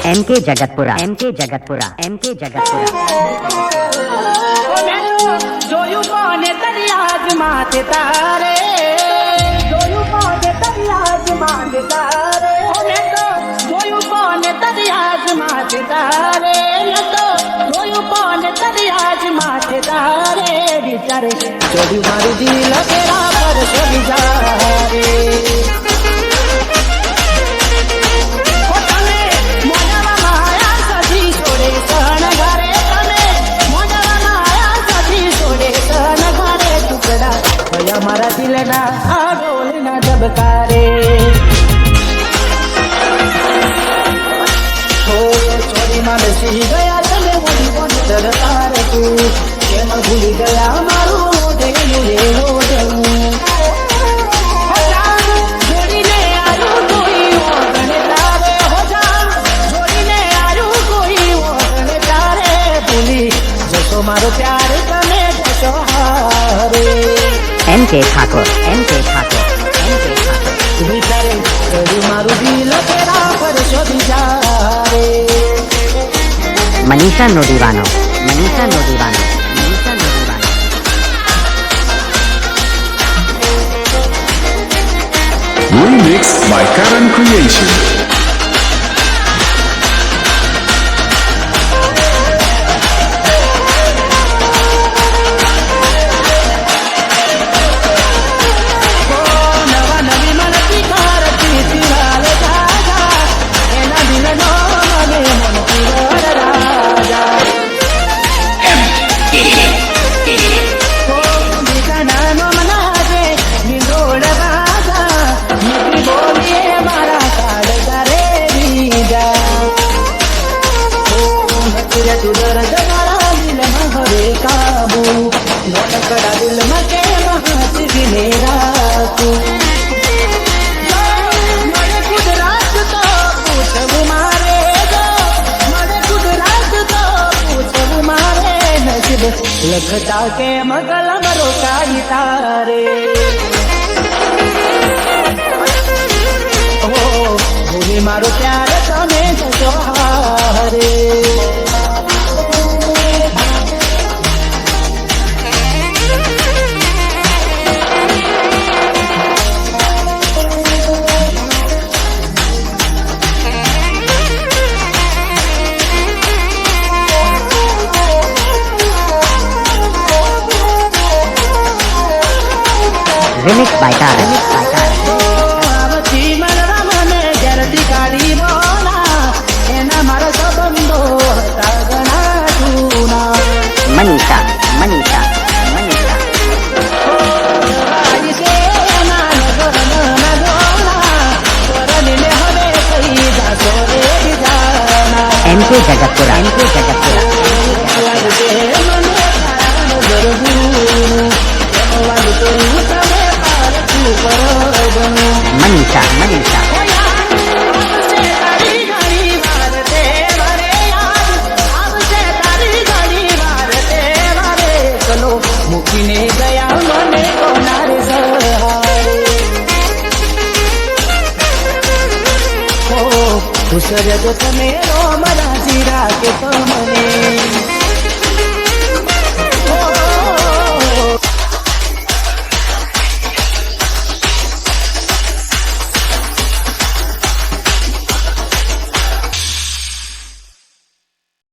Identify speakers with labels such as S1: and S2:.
S1: MK Jagatpura, MK Jagatpura, MK Jagatpura.
S2: જોયું કોને તરિયાજ માથે તારે, જોયું કોને તરિયાજ માથે તારે, જોયું કોને તરિયાજ માથે તારે, જોયું કોને તરિયાજ માથે તારે, વિચારે જોયું મારું દિલ તેરા પર સબી જારે. મારા દિલના આ ઢોલના ધબકારે ચોરીમાં બેસી ગયા તમે બોલી બોલ તારે તું કેમ ભૂલી ગયા મારું મોઢેલું રે મોઢેલું જોડીને આવ્યું કોઈ ઓગણે તારે હો જા જોડીને આવ્યું કોઈ ઓગણે તારે ભૂલી જશો મારો પ્યાર તમે જશો હારે.
S1: MK Thakur, MK Thakur, MK Thakur.
S2: વિચારે કર્યું મારું દિલ તેરા પર શોધી જારે.
S1: Manisha Nodivano, Manisha Nodivano, Manisha Nodivano.
S3: Remix by Karan Creation. લખતા કે મગલમ રોકાઈ તારે ભૂલી મારો પ્યાર તમે જશો હારે.
S1: Remix by Tara, remix by Tara.
S2: આવતી મનરા મને જરદી કાઢી બોલા એના મારા સંબંધો હતા ઘણા જૂના.
S1: Manisha, Manisha, Manisha.
S2: આઈ છે એના લગનના જોડા વરણીને હવે કહી જાશો રે બીજાના.
S1: MK Jagatpura, MK Jagatpura.
S2: લાગશે મને તારા નજર દૂર વાલું કર્યું તમે પારખું પરબનું.
S1: Manisha, Manisha.
S2: મૂકીને ગયા મને કોનારે સહારે ખુશ રહેજો તમે રોમ રાજી રાખે તમને.